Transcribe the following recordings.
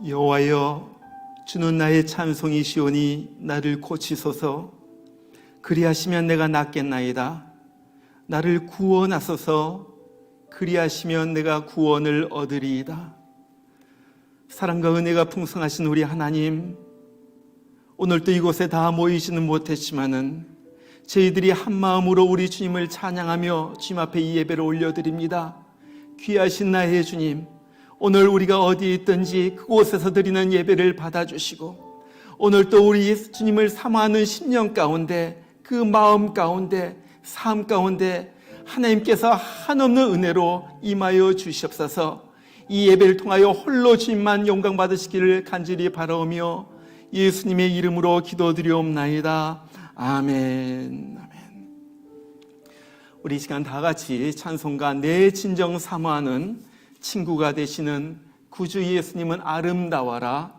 여호와여, 주는 나의 찬송이시오니 나를 고치소서. 그리하시면 내가 낫겠나이다. 나를 구원하소서. 그리하시면 내가 구원을 얻으리이다. 사랑과 은혜가 풍성하신 우리 하나님, 오늘도 이곳에 다 모이지는 못했지만은 저희들이 한 마음으로 우리 주님을 찬양하며 주님 앞에 이 예배를 올려드립니다. 귀하신 나의 주님, 오늘 우리가 어디 있든지 그곳에서 드리는 예배를 받아주시고, 오늘 또 우리 주님을 사모하는 심령 가운데, 그 마음 가운데, 삶 가운데 하나님께서 한없는 은혜로 임하여 주시옵소서. 이 예배를 통하여 홀로 주님만 영광 받으시기를 간절히 바라오며 예수님의 이름으로 기도드리옵나이다. 아멘. 아멘. 우리 이 시간 다 같이 찬송가 내 진정 사모하는 친구가 되시는 구주 예수님은 아름다워라,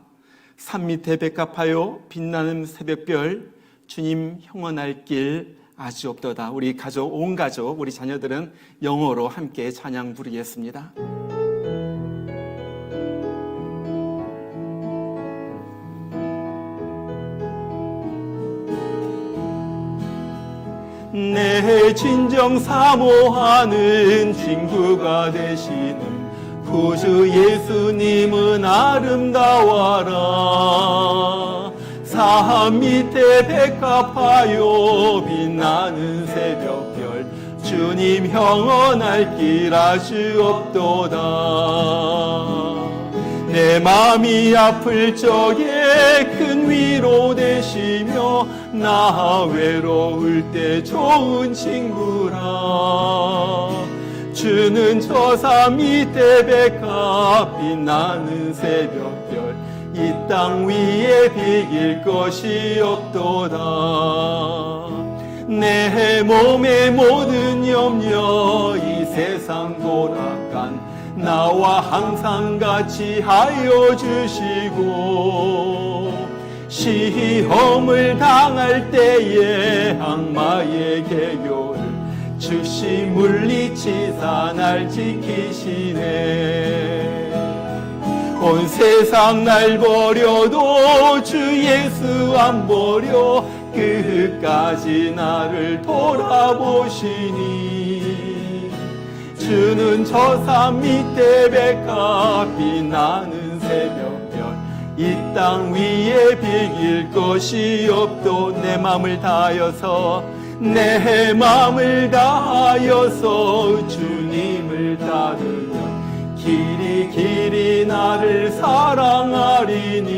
산 밑에 백합하여 빛나는 새벽별, 주님 형언할 길 아주 없도다. 우리 가족, 온 가족, 우리 자녀들은 영어로 함께 찬양 부르겠습니다. 내 진정 사모하는 친구가 되시는 구주 예수님은 아름다워라, 산 밑에 백합하여 빛나는 새벽별, 주님 형언할 길 아주 없도다. 내 마음이 아플 적에 큰 위로 되시며 나 외로울 때 좋은 친구라. 주는 저 산 밑에 백합 빛나는 새벽별, 이 땅 위에 비길 것이 없도다. 내 몸의 모든 염려 이 세상 돌아간 나와 항상 같이 하여 주시고, 시험을 당할 때에 악마의 계교를 즉시 물리치사 날 지키시네. 온 세상 날 버려도 주 예수 안 버려 끝까지 나를 돌아보시니, 주는 저 산 밑에 백합 빛나는 새벽별, 이 땅 위에 비길 것이 없도. 내 맘을 다하여서, 내 맘을 다하여서 주님을 따르면 길이 길이 나를 사랑하리니,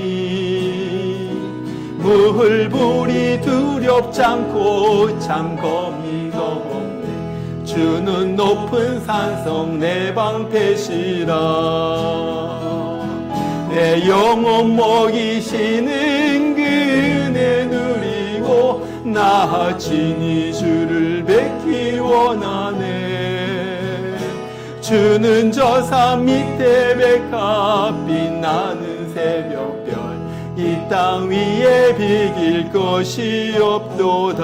물불이 두렵지 않고 장검이 겁없네. 주는 높은 산성 내 방패시라. 내 영혼 먹이시는 그 은혜 누리고 나 친히 주를 뵙기 원하네. 주는 저 산 밑에 백합 빛나는 새벽별, 이 땅 위에 비길 것이 없도다.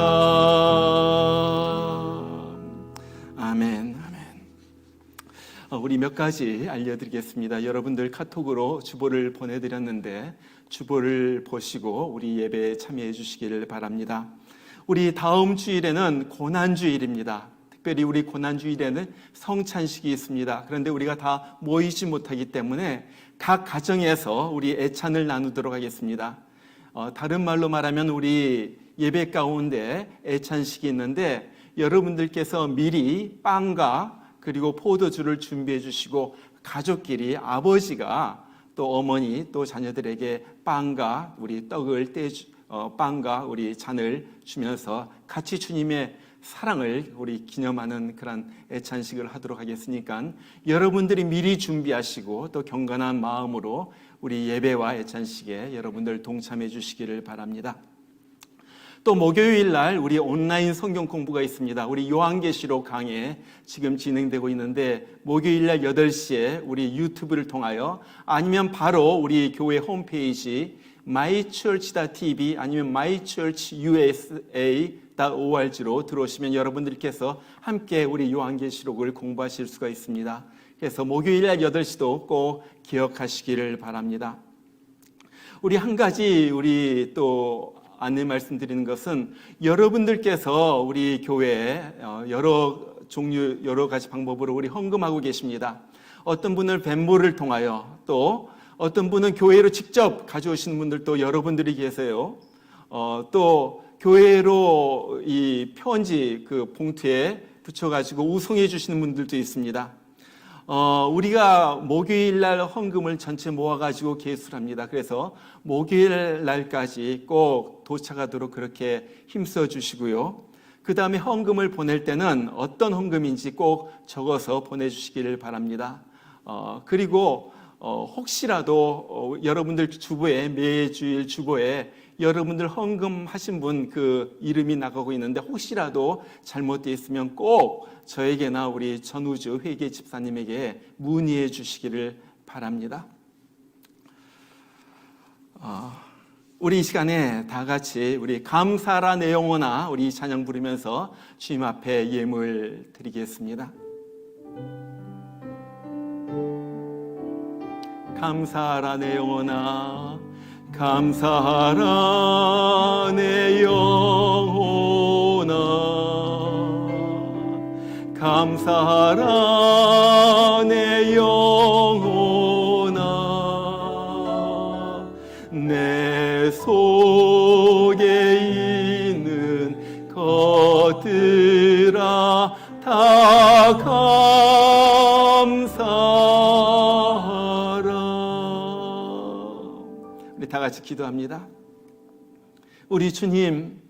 아멘, 아멘. 우리 몇 가지 알려드리겠습니다. 여러분들 카톡으로 주보를 보내드렸는데 주보를 보시고 우리 예배에 참여해 주시기를 바랍니다. 우리 다음 주일에는 고난주일입니다. 특별히 우리 고난주일에는 성찬식이 있습니다. 그런데 우리가 다 모이지 못하기 때문에 각 가정에서 우리 애찬을 나누도록 하겠습니다. 다른 말로 말하면 우리 예배 가운데 애찬식이 있는데, 여러분들께서 미리 빵과 그리고 포도주를 준비해 주시고, 가족끼리 아버지가 또 어머니 또 자녀들에게 빵과 우리 떡을 빵과 우리 잔을 주면서 같이 주님의 사랑을 우리 기념하는 그런 애찬식을 하도록 하겠으니까 여러분들이 미리 준비하시고 또 경건한 마음으로 우리 예배와 애찬식에 여러분들 동참해 주시기를 바랍니다. 또 목요일 날 우리 온라인 성경 공부가 있습니다. 우리 요한계시록 강의 지금 진행되고 있는데, 목요일 날 8시에 우리 유튜브를 통하여 아니면 바로 우리 교회 홈페이지 mychurch.tv 아니면 mychurchusa.org로 들어오시면 여러분들께서 함께 우리 요한계시록을 공부하실 수가 있습니다. 그래서 목요일 날 8시도 꼭 기억하시기를 바랍니다. 우리 한 가지 우리 또 안내 말씀드리는 것은 여러분들께서 우리 교회에 여러 가지 방법으로 우리 헌금하고 계십니다. 어떤 분은 벤모를 통하여, 또 어떤 분은 교회로 직접 가져오시는 분들도 여러분들이 계세요. 또 교회로 이 편지 그 봉투에 붙여가지고 우송해 주시는 분들도 있습니다. 우리가 목요일 날 헌금을 전체 모아가지고 계수를 합니다. 그래서 목요일 날까지 꼭 도착하도록 그렇게 힘써 주시고요. 그 다음에 헌금을 보낼 때는 어떤 헌금인지 꼭 적어서 보내주시기를 바랍니다. 그리고 혹시라도 여러분들 주보에, 매주일 주보에 여러분들 헌금하신 분 그 이름이 나가고 있는데 혹시라도 잘못되어 있으면 꼭 저에게나 우리 전우주 회계 집사님에게 문의해 주시기를 바랍니다. 우리 이 시간에 다 같이 우리 감사라 내 영혼아 우리 찬양 부르면서 주님 앞에 예물 드리겠습니다. 감사라 내 영혼아, 감사라 내 영혼아, 감사라 내 영혼아, 내 속에 있는 것들아 다 감사하라. 우리 다 같이 기도합니다. 우리 주님,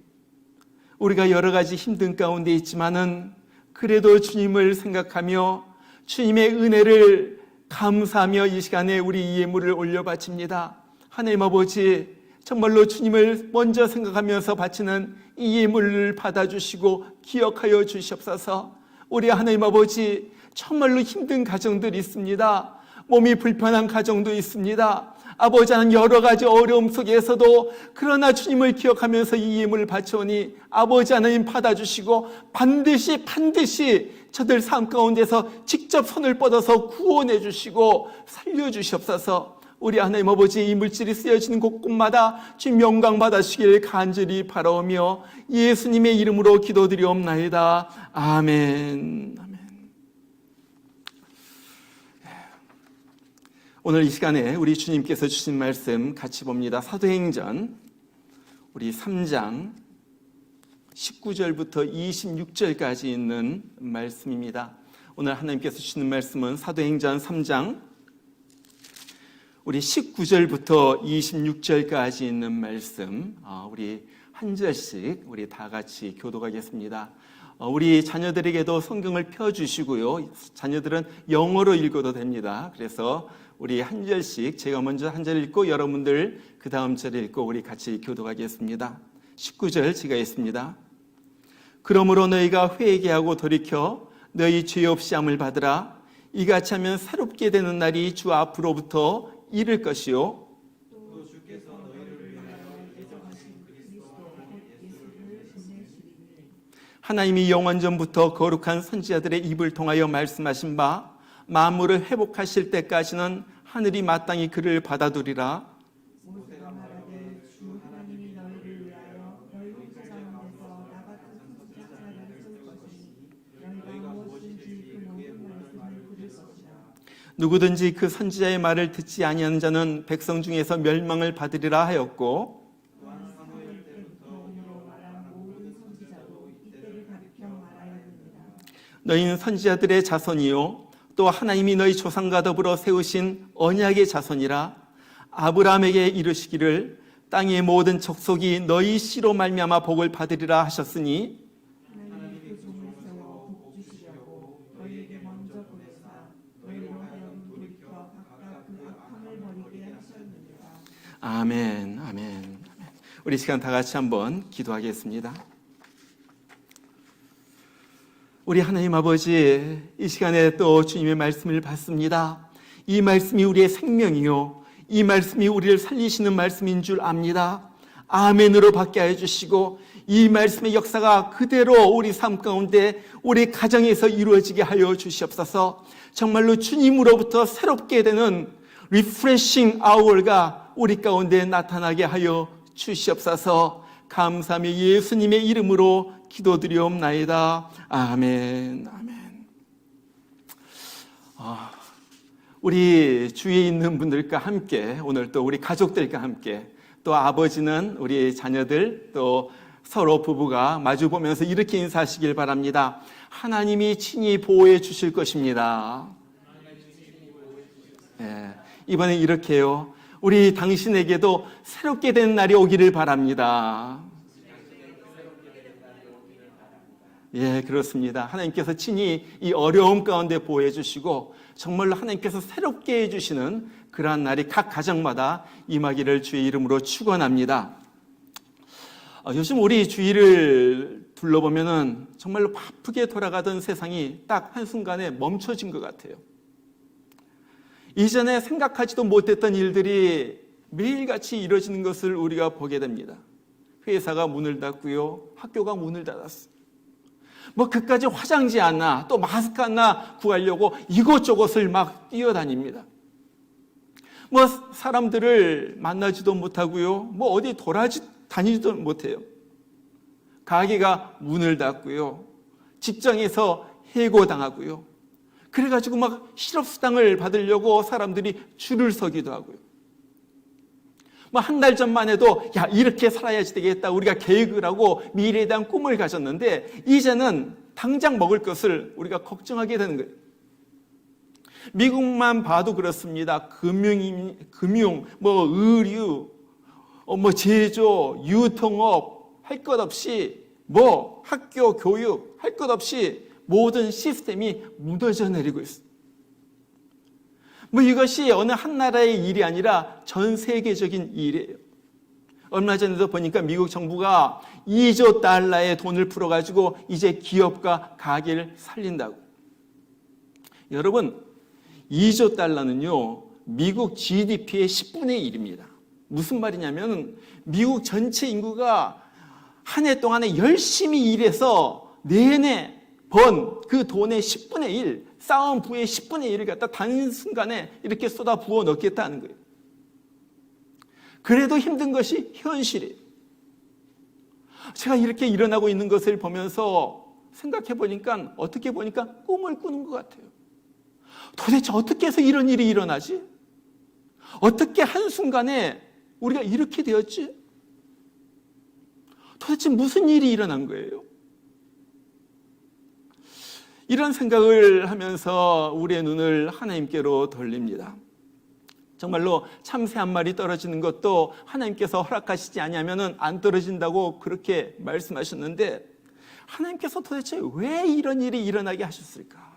우리가 여러 가지 힘든 가운데 있지만은 그래도 주님을 생각하며 주님의 은혜를 감사하며 이 시간에 우리 예물을 올려 바칩니다. 하나님 아버지, 정말로 주님을 먼저 생각하면서 바치는 이 예물을 받아주시고 기억하여 주시옵소서. 우리 하나님 아버지, 정말로 힘든 가정들이 있습니다. 몸이 불편한 가정도 있습니다. 아버지 하나님, 여러 가지 어려움 속에서도 그러나 주님을 기억하면서 이 예물을 바쳐오니 아버지 하나님 받아주시고 반드시 저들 삶 가운데서 직접 손을 뻗어서 구원해 주시고 살려주시옵소서. 우리 하나님 아버지, 이 물질이 쓰여지는 곳곳마다 주님 영광 받으시길 간절히 바라오며 예수님의 이름으로 기도드리옵나이다. 아멘. 오늘 이 시간에 우리 주님께서 주신 말씀 같이 봅니다. 사도행전 우리 3장 19절부터 26절까지 있는 말씀입니다. 오늘 하나님께서 주시는 말씀은 사도행전 3장 우리 19절부터 26절까지 있는 말씀, 우리 한 절씩 우리 다 같이 교독하겠습니다. 우리 자녀들에게도 성경을 펴주시고요. 자녀들은 영어로 읽어도 됩니다. 그래서 우리 한 절씩 제가 먼저 한 절 읽고 여러분들 그 다음 절 읽고 우리 같이 교독하겠습니다. 19절 제가 읽습니다. 그러므로 너희가 회개하고 돌이켜 너희 죄 없이 함을 받으라. 이같이 하면 새롭게 되는 날이 주 앞으로부터 이를 것이요 또 주께서 너희를 위하여 예정하신 그리스도 예수를 보내시리니 하나님이 영원전부터 거룩한 선지자들의 입을 통하여 말씀하신 바 만물을 회복하실 때까지는 하늘이 마땅히 그를 받아두리라. 모세가 말하되 주 하나님이 너희를 위하여 너희 형제 가운데서 나 같은 선지자를 세울 것이니 너희가 무엇인지 그 모든 말씀을 들을 것이라. 누구든지 그 선지자의 말을 듣지 아니하는 자는 백성 중에서 멸망을 받으리라 하였고, 또한 사무엘 때부터 오늘로 말한 모든 선지자도 이때를 가리켜 말하였느니라. 너희는 선지자들의 자손이요 또 하나님이 너희 조상과 더불어 세우신 언약의 자손이라. 아브라함에게 이르시기를 땅의 모든 족속이 너희 씨로 말미암아 복을 받으리라 하셨으니 하나님이 그 종을 세워 복 주시려고 너희에게 먼저 보내사 너희로 하여금 돌이켜 각각 그 악함을 버리게 하셨느니라. 아멘, 아멘. 우리 시간 다 같이 한번 기도하겠습니다. 우리 하나님 아버지, 이 시간에 또 주님의 말씀을 받습니다. 이 말씀이 우리의 생명이요 이 말씀이 우리를 살리시는 말씀인 줄 압니다. 아멘으로 받게 해주시고 이 말씀의 역사가 그대로 우리 삶 가운데 우리 가정에서 이루어지게 하여 주시옵소서. 정말로 주님으로부터 새롭게 되는 리프레싱 아워가 우리 가운데 나타나게 하여 주시옵소서. 감사하며 예수님의 이름으로 기도드리옵나이다. 아멘. 아멘. 우리 주위에 있는 분들과 함께, 오늘 또 우리 가족들과 함께, 또 아버지는 우리 자녀들, 또 서로 부부가 마주 보면서 이렇게 인사하시길 바랍니다. 하나님이 친히 보호해 주실 것입니다. 이번에 이렇게요. 우리 당신에게도 새롭게 된 날이 오기를 바랍니다. 예, 그렇습니다. 하나님께서 친히 이 어려움 가운데 보호해 주시고 정말로 하나님께서 새롭게 해주시는 그러한 날이 각 가정마다 임하기를 주의 이름으로 축원합니다. 요즘 우리 주위를 둘러보면은 정말로 바쁘게 돌아가던 세상이 딱 한순간에 멈춰진 것 같아요. 이전에 생각하지도 못했던 일들이 매일같이 이루어지는 것을 우리가 보게 됩니다. 회사가 문을 닫고요, 학교가 문을 닫았어요. 그까지 화장지 하나, 또 마스크 하나 구하려고 이곳저곳을 막 뛰어다닙니다. 사람들을 만나지도 못하고요, 어디 돌아다니지도 못해요. 가게가 문을 닫고요, 직장에서 해고당하고요. 그래가지고 실업수당을 받으려고 사람들이 줄을 서기도 하고요. 한 달 전만 해도 이렇게 살아야지 되겠다, 우리가 계획을 하고 미래에 대한 꿈을 가졌는데 이제는 당장 먹을 것을 우리가 걱정하게 되는 거예요. 미국만 봐도 그렇습니다. 금융, 의류, 제조, 유통업 할 것 없이 학교, 교육 할 것 없이 모든 시스템이 무너져 내리고 있습니다. 이것이 어느 한 나라의 일이 아니라 전 세계적인 일이에요. 얼마 전에도 보니까 미국 정부가 2조 달러의 돈을 풀어가지고 이제 기업과 가게를 살린다고. 여러분, 2조 달러는요, 미국 GDP의 10분의 1입니다. 무슨 말이냐면 미국 전체 인구가 한 해 동안에 열심히 일해서 내내 번 그 돈의 10분의 1, 쌓은 부의 10분의 1을 갖다 단순간에 이렇게 쏟아 부어 넣겠다는 거예요. 그래도 힘든 것이 현실이에요. 제가 이렇게 일어나고 있는 것을 보면서 생각해 보니까, 어떻게 보니까 꿈을 꾸는 것 같아요. 도대체 어떻게 해서 이런 일이 일어나지? 어떻게 한순간에 우리가 이렇게 되었지? 도대체 무슨 일이 일어난 거예요? 이런 생각을 하면서 우리의 눈을 하나님께로 돌립니다. 정말로 참새 한 마리 떨어지는 것도 하나님께서 허락하시지 않으면 안 떨어진다고 그렇게 말씀하셨는데, 하나님께서 도대체 왜 이런 일이 일어나게 하셨을까?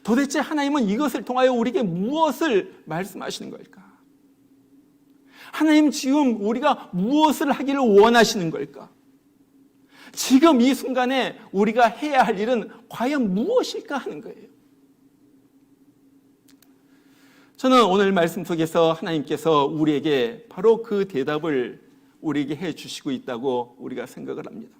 도대체 하나님은 이것을 통하여 우리에게 무엇을 말씀하시는 걸까? 하나님 지금 우리가 무엇을 하기를 원하시는 걸까? 지금 이 순간에 우리가 해야 할 일은 과연 무엇일까 하는 거예요. 저는 오늘 말씀 속에서 하나님께서 우리에게 바로 그 대답을 우리에게 해주시고 있다고 우리가 생각을 합니다.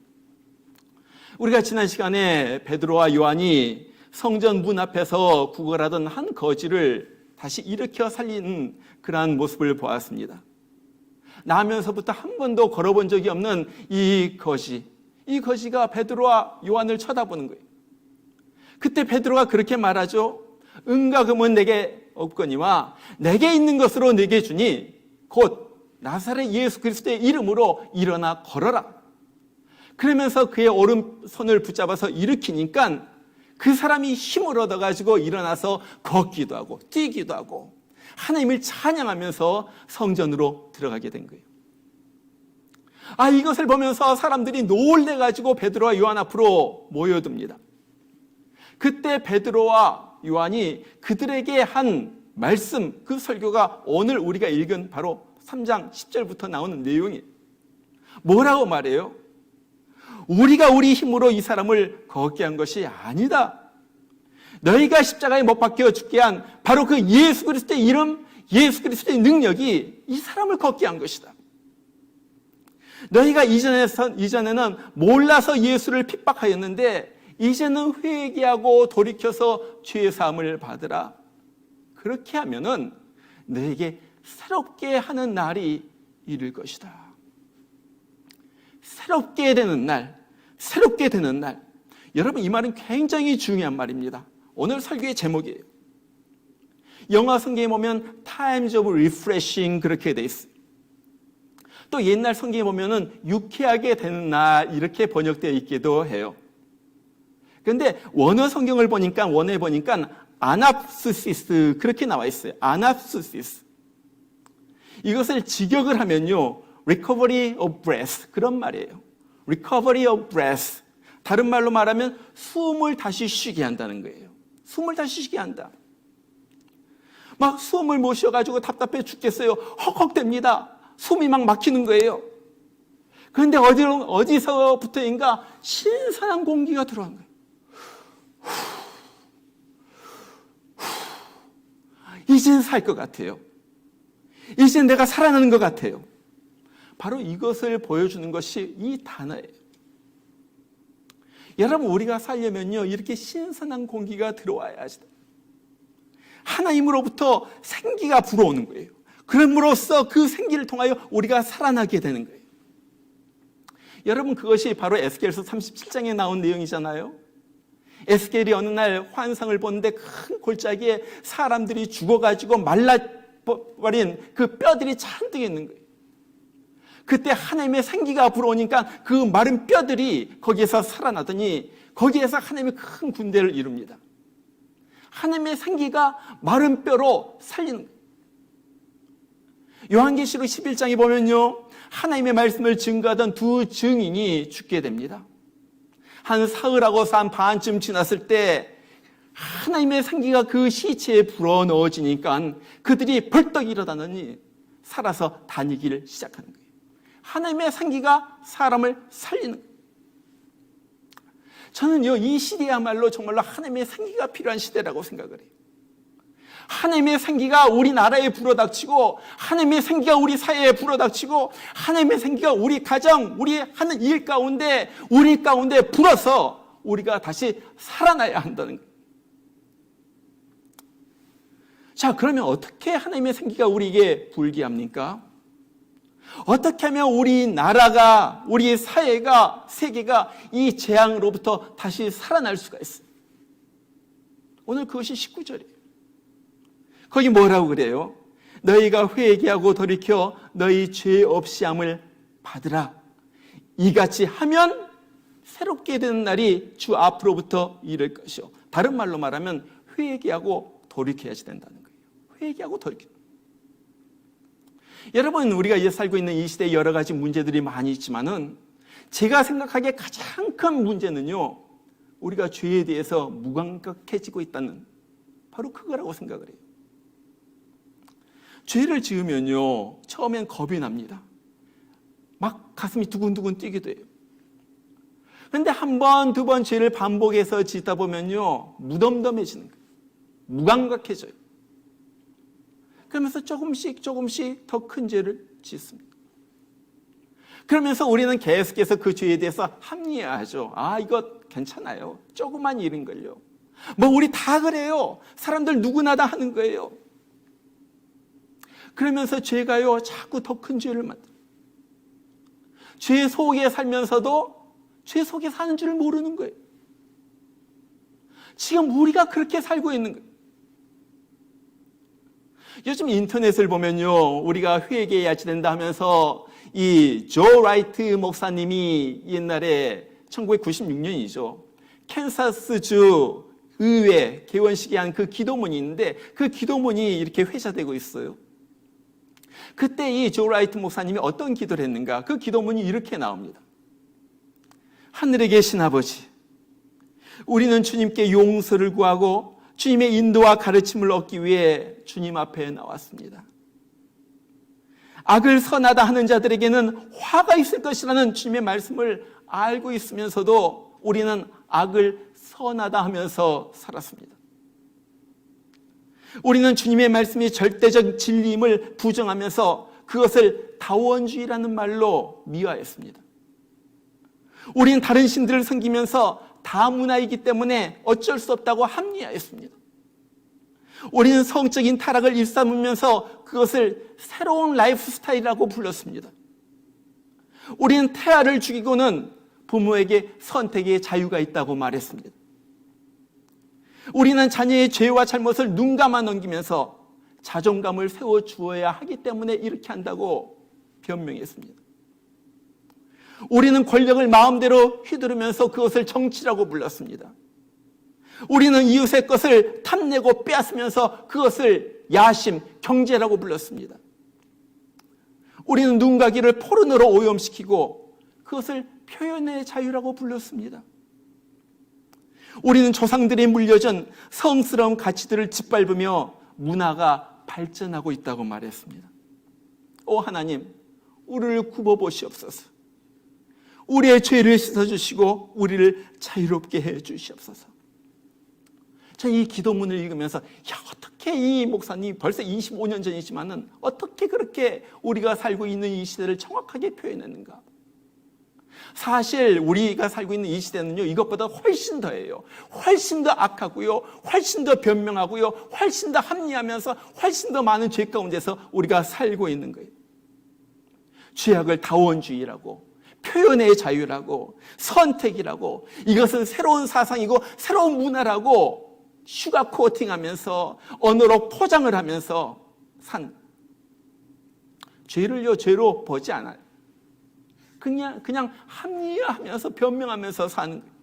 우리가 지난 시간에 베드로와 요한이 성전 문 앞에서 구걸하던 한 거지를 다시 일으켜 살리는 그러한 모습을 보았습니다. 나면서부터 한 번도 걸어본 적이 없는 이 거지가 베드로와 요한을 쳐다보는 거예요. 그때 베드로가 그렇게 말하죠. 은과 금은 내게 없거니와 내게 있는 것으로 내게 주니 곧 나사렛 예수 그리스도의 이름으로 일어나 걸어라. 그러면서 그의 오른손을 붙잡아서 일으키니까 그 사람이 힘을 얻어가지고 일어나서 걷기도 하고 뛰기도 하고 하나님을 찬양하면서 성전으로 들어가게 된 거예요. 이것을 보면서 사람들이 놀래가지고 베드로와 요한 앞으로 모여듭니다. 그때 베드로와 요한이 그들에게 한 말씀, 그 설교가 오늘 우리가 읽은 바로 3장 10절부터 나오는 내용이에요. 뭐라고 말해요? 우리가 우리 힘으로 이 사람을 걷게 한 것이 아니다. 너희가 십자가에 못 박혀 죽게 한 바로 그 예수 그리스도의 이름, 예수 그리스도의 능력이 이 사람을 걷게 한 것이다. 너희가 이전에는 몰라서 예수를 핍박하였는데 이제는 회개하고 돌이켜서 죄 사함을 받으라. 그렇게 하면은 너에게 새롭게 하는 날이 이를 것이다. 새롭게 되는 날, 새롭게 되는 날. 여러분, 이 말은 굉장히 중요한 말입니다. 오늘 설교의 제목이에요. 영어 성경에 보면 Times of Refreshing 그렇게 돼 있어요. 또 옛날 성경에 보면은 유쾌하게 되는 날 이렇게 번역되어 있기도 해요. 그런데 원어 성경을 보니까 원어에 보니까 아납스시스 그렇게 나와 있어요. 아납스시스. 이것을 직역을 하면요, recovery of breath 그런 말이에요. recovery of breath. 다른 말로 말하면 숨을 다시 쉬게 한다는 거예요. 숨을 다시 쉬게 한다. 막 숨을 못 쉬어가지고 답답해 죽겠어요. 헉헉댑니다. 숨이 막 막히는 거예요. 그런데 어디서부터인가 신선한 공기가 들어온 거예요. 이젠 살 것 같아요. 이젠 내가 살아나는 것 같아요. 바로 이것을 보여주는 것이 이 단어예요. 여러분, 우리가 살려면요, 이렇게 신선한 공기가 들어와야 하죠. 하나님으로부터 생기가 불어오는 거예요. 그럼으로써 그 생기를 통하여 우리가 살아나게 되는 거예요. 여러분, 그것이 바로 에스겔서 37장에 나온 내용이잖아요. 에스겔이 어느 날 환상을 보는데 큰 골짜기에 사람들이 죽어가지고 말라버린 그 뼈들이 잔뜩 있는 거예요. 그때 하나님의 생기가 불어오니까 그 마른 뼈들이 거기에서 살아나더니 거기에서 하나님의 큰 군대를 이룹니다. 하나님의 생기가 마른 뼈로 살리는 거예요. 요한계시록 11장에 보면요, 하나님의 말씀을 증거하던 두 증인이 죽게 됩니다. 한 사흘하고서 한 반쯤 지났을 때 하나님의 생기가 그 시체에 불어넣어지니까 그들이 벌떡 일어나더니 살아서 다니기를 시작하는 거예요. 하나님의 생기가 사람을 살리는 거예요. 저는요, 이 시대야말로 정말로 하나님의 생기가 필요한 시대라고 생각을 해요. 하나님의 생기가 우리나라에 불어닥치고, 하나님의 생기가 우리 사회에 불어닥치고, 하나님의 생기가 우리 가정, 우리 하는 일 가운데, 우리 가운데 불어서 우리가 다시 살아나야 한다는 거예요. 자, 그러면 어떻게 하나님의 생기가 우리에게 불게 합니까? 어떻게 하면 우리 나라가, 우리 사회가, 세계가 이 재앙으로부터 다시 살아날 수가 있어요? 오늘 그것이 19절이에요. 거기 뭐라고 그래요? 너희가 회개하고 돌이켜 너희 죄 없이 함을 받으라. 이같이 하면 새롭게 되는 날이 주 앞으로부터 이를 것이요. 다른 말로 말하면 회개하고 돌이켜야지 된다는 거예요. 회개하고 돌이켜. 여러분, 우리가 이제 살고 있는 이 시대에 여러 가지 문제들이 많이 있지만은 제가 생각하기에 가장 큰 문제는요, 우리가 죄에 대해서 무감각해지고 있다는, 바로 그거라고 생각을 해요. 죄를 지으면요, 처음엔 겁이 납니다. 막 가슴이 두근두근 뛰기도 해요. 그런데 한 번, 두 번 죄를 반복해서 짓다 보면요, 무덤덤해지는 거예요. 무감각해져요. 그러면서 조금씩 더 큰 죄를 짓습니다. 그러면서 우리는 계속해서 그 죄에 대해서 합리화하죠. 아, 이거 괜찮아요. 조그만 일인걸요. 뭐 우리 다 그래요. 사람들 누구나 다 하는 거예요. 그러면서 죄가요, 자꾸 더 큰 죄를 만들어요. 죄 속에 살면서도 죄 속에 사는 줄을 모르는 거예요. 지금 우리가 그렇게 살고 있는 거예요. 요즘 인터넷을 보면요, 우리가 회개해야지 된다 하면서 이 조 라이트 목사님이 옛날에 1996년이죠. 캔사스주 의회 개원식에 한 그 기도문이 있는데 그 기도문이 이렇게 회자되고 있어요. 그때 이 조 라이트 목사님이 어떤 기도를 했는가? 그 기도문이 이렇게 나옵니다. 하늘에 계신 아버지, 우리는 주님께 용서를 구하고 주님의 인도와 가르침을 얻기 위해 주님 앞에 나왔습니다. 악을 선하다 하는 자들에게는 화가 있을 것이라는 주님의 말씀을 알고 있으면서도 우리는 악을 선하다 하면서 살았습니다. 우리는 주님의 말씀이 절대적 진리임을 부정하면서 그것을 다원주의라는 말로 미화했습니다. 우리는 다른 신들을 섬기면서 다문화이기 때문에 어쩔 수 없다고 합리화했습니다. 우리는 성적인 타락을 일삼으면서 그것을 새로운 라이프 스타일이라고 불렀습니다. 우리는 태아를 죽이고는 부모에게 선택의 자유가 있다고 말했습니다. 우리는 자녀의 죄와 잘못을 눈 감아 넘기면서 자존감을 세워주어야 하기 때문에 이렇게 한다고 변명했습니다. 우리는 권력을 마음대로 휘두르면서 그것을 정치라고 불렀습니다. 우리는 이웃의 것을 탐내고 빼앗으면서 그것을 야심, 경제라고 불렀습니다. 우리는 눈과 귀를 포르노로 오염시키고 그것을 표현의 자유라고 불렀습니다. 우리는 조상들이 물려준 성스러운 가치들을 짓밟으며 문화가 발전하고 있다고 말했습니다. 오 하나님, 우리를 굽어보시옵소서. 우리의 죄를 씻어주시고 우리를 자유롭게 해주시옵소서. 저는 이 기도문을 읽으면서 어떻게 이 목사님 벌써 25년 전이지만은 어떻게 그렇게 우리가 살고 있는 이 시대를 정확하게 표현했는가. 사실 우리가 살고 있는 이 시대는요, 이것보다 훨씬 더해요. 훨씬 더 악하고요, 훨씬 더 변명하고요, 훨씬 더 합리하면서 훨씬 더 많은 죄 가운데서 우리가 살고 있는 거예요. 죄악을 다원주의라고, 표현의 자유라고, 선택이라고, 이것은 새로운 사상이고 새로운 문화라고 슈가 코팅하면서 언어로 포장을 하면서 산 죄를요 죄로 보지 않아요. 그냥 합리화하면서 변명하면서 사는 거예요.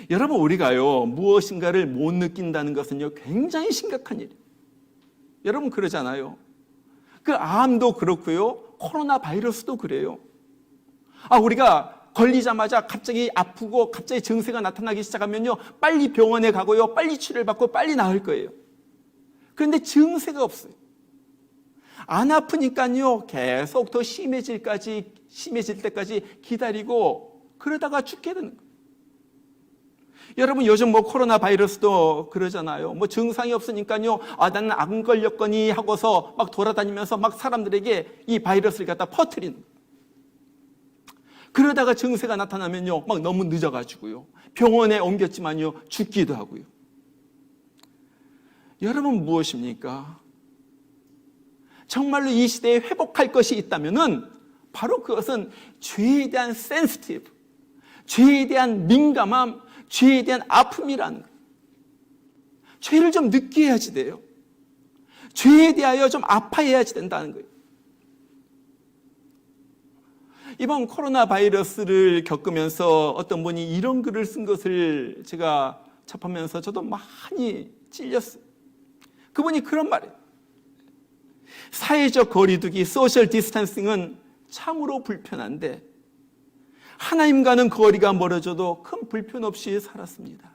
여러분, 우리가요 무엇인가를 못 느낀다는 것은요 굉장히 심각한 일이에요. 여러분 그러잖아요. 그 암도 그렇고요, 코로나 바이러스도 그래요. 우리가 걸리자마자 갑자기 아프고 갑자기 증세가 나타나기 시작하면요, 빨리 병원에 가고요, 빨리 치료를 받고 빨리 나을 거예요. 그런데 증세가 없어요. 안 아프니까요, 계속 더 심해질 때까지 기다리고 그러다가 죽게 되는 거예요. 여러분, 요즘 코로나 바이러스도 그러잖아요. 증상이 없으니까요, 나는 안 걸렸거니 하고서 막 돌아다니면서 막 사람들에게 이 바이러스를 갖다 퍼뜨리는 거예요. 그러다가 증세가 나타나면요, 막 너무 늦어가지고요, 병원에 옮겼지만요, 죽기도 하고요. 여러분, 무엇입니까? 정말로 이 시대에 회복할 것이 있다면은 바로 그것은 죄에 대한 센시티브, 죄에 대한 민감함, 죄에 대한 아픔이라는 거예요. 죄를 좀 느끼어야지 돼요. 죄에 대하여 좀 아파해야지 된다는 거예요. 이번 코로나 바이러스를 겪으면서 어떤 분이 이런 글을 쓴 것을 제가 접하면서 저도 많이 찔렸어요. 그분이 그런 말이에요. 사회적 거리두기, 소셜 디스턴싱은 참으로 불편한데 하나님과는 거리가 멀어져도 큰 불편 없이 살았습니다.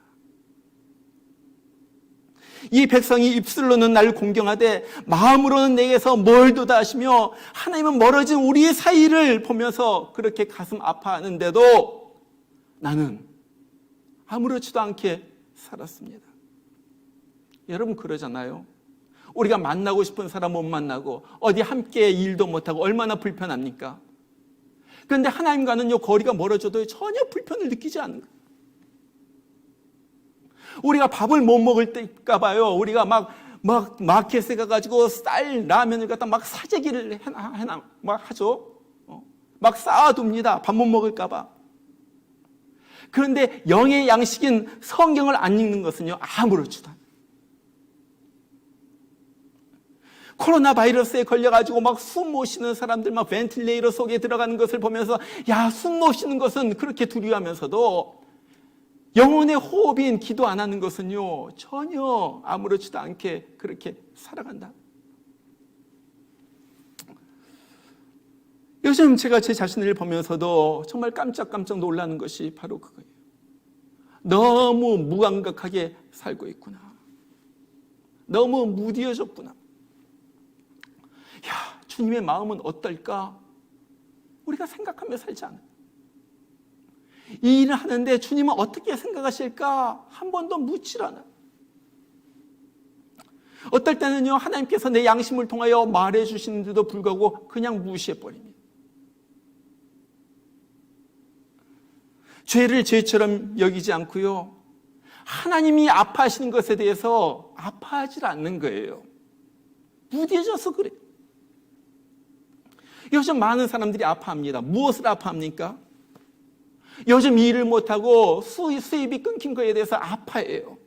이 백성이 입술로는 나를 공경하되 마음으로는 내게서 멀도다 하시며 하나님은 멀어진 우리의 사이를 보면서 그렇게 가슴 아파하는데도 나는 아무렇지도 않게 살았습니다. 여러분 그러잖아요. 우리가 만나고 싶은 사람 못 만나고 어디 함께 일도 못하고 얼마나 불편합니까? 그런데 하나님과는요, 거리가 멀어져도 전혀 불편을 느끼지 않는 거예요. 우리가 밥을 못 먹을까 봐요. 우리가 막 마켓에 가가지고 쌀, 라면을 갖다 막 사재기를 막 하죠. 막 쌓아둡니다. 밥 못 먹을까 봐. 그런데 영의 양식인 성경을 안 읽는 것은요, 아무렇지도 않아요. 코로나 바이러스에 걸려가지고 막 숨 못 쉬는 사람들 막 벤틸레이터 속에 들어가는 것을 보면서 숨 못 쉬는 것은 그렇게 두려워하면서도 영혼의 호흡인 기도 안 하는 것은요, 전혀 아무렇지도 않게 그렇게 살아간다. 요즘 제가 제 자신을 보면서도 정말 깜짝깜짝 놀라는 것이 바로 그거예요. 너무 무감각하게 살고 있구나. 너무 무디어졌구나. 주님의 마음은 어떨까? 우리가 생각하며 살지 않아요. 이 일을 하는데 주님은 어떻게 생각하실까? 한 번도 묻질 않아요. 어떨 때는요, 하나님께서 내 양심을 통하여 말해 주시는데도 불구하고 그냥 무시해버립니다. 죄를 죄처럼 여기지 않고요, 하나님이 아파하시는 것에 대해서 아파하지 않는 거예요. 무뎌져서 그래요. 요즘 많은 사람들이 아파합니다. 무엇을 아파합니까? 요즘 일을 못하고 수입이 끊긴 거에 대해서 아파해요.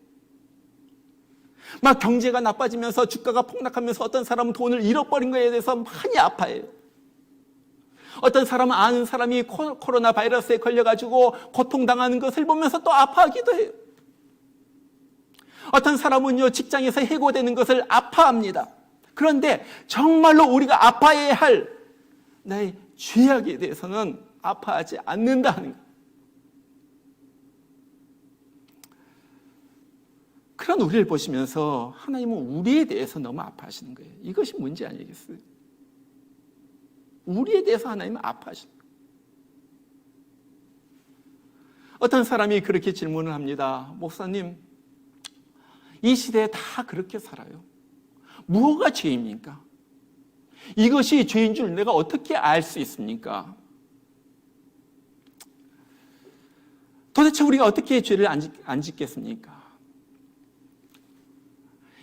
막 경제가 나빠지면서 주가가 폭락하면서 어떤 사람은 돈을 잃어버린 거에 대해서 많이 아파해요. 어떤 사람은 아는 사람이 코로나 바이러스에 걸려가지고 고통당하는 것을 보면서 또 아파하기도 해요. 어떤 사람은요, 직장에서 해고되는 것을 아파합니다. 그런데 정말로 우리가 아파해야 할 나의 죄악에 대해서는 아파하지 않는다는 거예요. 그런 우리를 보시면서 하나님은 우리에 대해서 너무 아파하시는 거예요. 이것이 문제 아니겠어요? 우리에 대해서 하나님은 아파하시는 거예요. 어떤 사람이 그렇게 질문을 합니다. 목사님, 이 시대에 다 그렇게 살아요. 무엇가 죄입니까? 이것이 죄인 줄 내가 어떻게 알 수 있습니까? 도대체 우리가 어떻게 죄를 안 짓겠습니까?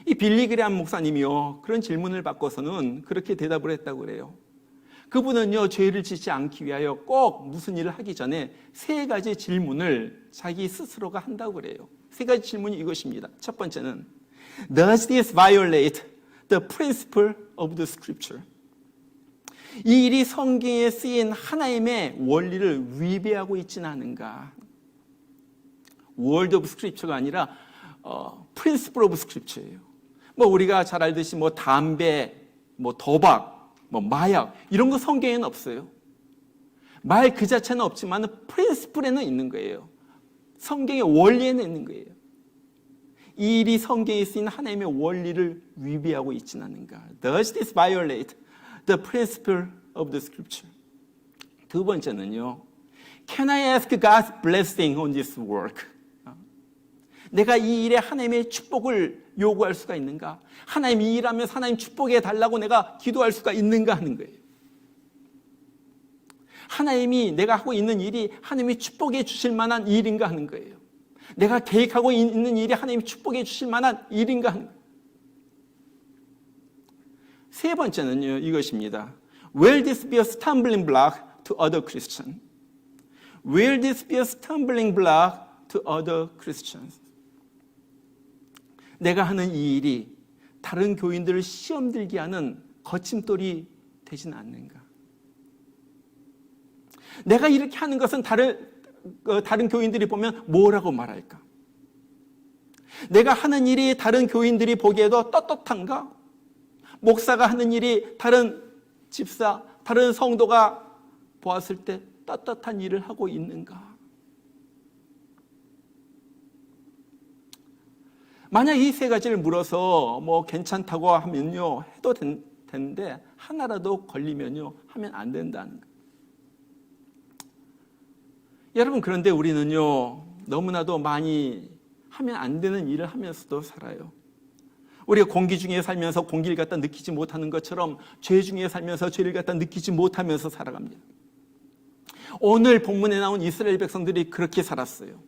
이 빌리 그레함 목사님이요, 그런 질문을 받고서는 그렇게 대답을 했다고 그래요. 그분은요, 죄를 짓지 않기 위하여 꼭 무슨 일을 하기 전에 3가지 질문을 자기 스스로가 한다고 그래요. 3가지 질문이 이것입니다. 첫 번째는 Does this violate the principle of the scripture? 이 일이 성경에 쓰인 하나님의 원리를 위배하고 있지는 않은가? Word of scripture가 아니라 principle of scripture예요. 우리가 잘 알듯이 담배, 도박, 마약 이런 거 성경에는 없어요. 말 그 자체는 없지만 principle에는 있는 거예요. 성경의 원리에는 있는 거예요. 이 일이 성경에 쓰인 하나님의 원리를 위배하고 있지는 않은가? Does this violate the principle of the scripture? 두 번째는요, Can I ask God's blessing on this work? 내가 이 일에 하나님의 축복을 요구할 수가 있는가? 하나님 이 일하면서 하나님 축복해 달라고 내가 기도할 수가 있는가 하는 거예요. 하나님이 내가 하고 있는 일이 하나님이 축복해 주실 만한 일인가 하는 거예요. 내가 계획하고 있는 일이 하나님이 축복해 주실 만한 일인가 하는 거예요. 세 번째는요, 이것입니다. Will this be a stumbling block to other Christians? Will this be a stumbling block to other Christians? 내가 하는 이 일이 다른 교인들을 시험 들게 하는 거침돌이 되지는 않는가? 내가 이렇게 하는 것은 다른 교인들이 보면 뭐라고 말할까? 내가 하는 일이 다른 교인들이 보기에도 떳떳한가? 목사가 하는 일이 다른 집사, 다른 성도가 보았을 때 떳떳한 일을 하고 있는가? 만약 이 3가지를 물어서 괜찮다고 하면요, 해도 되는데 하나라도 걸리면요, 하면 안 된다는 거예요. 여러분, 그런데 우리는요, 너무나도 많이 하면 안 되는 일을 하면서도 살아요. 우리가 공기 중에 살면서 공기를 갖다 느끼지 못하는 것처럼 죄 중에 살면서 죄를 갖다 느끼지 못하면서 살아갑니다. 오늘 본문에 나온 이스라엘 백성들이 그렇게 살았어요.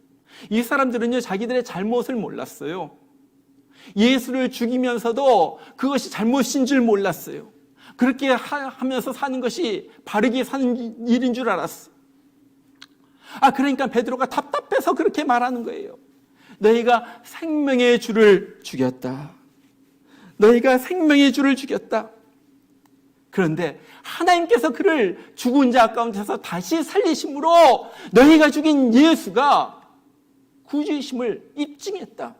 이 사람들은요, 자기들의 잘못을 몰랐어요. 예수를 죽이면서도 그것이 잘못인 줄 몰랐어요. 그렇게 하면서 사는 것이 바르게 사는 일인 줄 알았어요. 그러니까 베드로가 답답해서 그렇게 말하는 거예요. 너희가 생명의 주를 죽였다. 너희가 생명의 주를 죽였다. 그런데 하나님께서 그를 죽은 자 가운데서 다시 살리심으로 너희가 죽인 예수가 구주이심을 입증했다.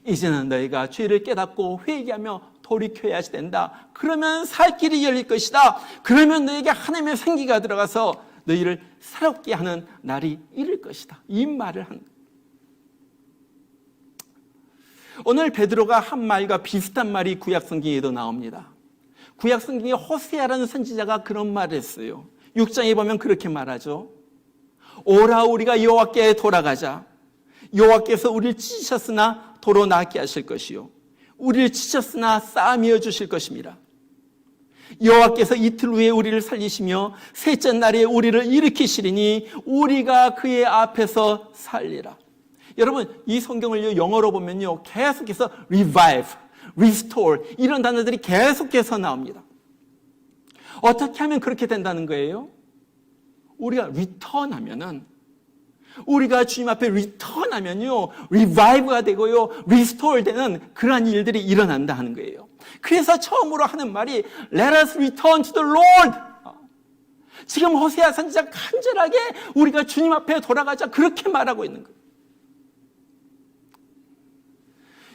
이제는 너희가 죄를 깨닫고 회개하며 돌이켜야 된다. 그러면 살 길이 열릴 것이다. 그러면 너에게 하나님의 생기가 들어가서 너희를 새롭게 하는 날이 이를 것이다. 이 말을 한 거예요. 오늘 베드로가 한 말과 비슷한 말이 구약성경에도 나옵니다. 구약성경에 호세아라는 선지자가 그런 말을 했어요. 6장에 보면 그렇게 말하죠. 오라 우리가 여호와께 돌아가자. 여호와께서 우리를 찢으셨으나 도로 낫게 하실 것이요 우리를 찢으셨으나 싸매어 주실 것입니다. 여호와께서 이틀 후에 우리를 살리시며 셋째 날에 우리를 일으키시리니 우리가 그의 앞에서 살리라. 여러분, 이 성경을 영어로 보면요, 계속해서 revive, restore 이런 단어들이 계속해서 나옵니다. 어떻게 하면 그렇게 된다는 거예요? 우리가 return하면은, 우리가 주님 앞에 return하면요, revive가 되고요, restore 되는 그러한 일들이 일어난다 하는 거예요. 그래서 처음으로 하는 말이 Let us return to the Lord. 지금 호세아 선지자가 간절하게 우리가 주님 앞에 돌아가자 그렇게 말하고 있는 거예요.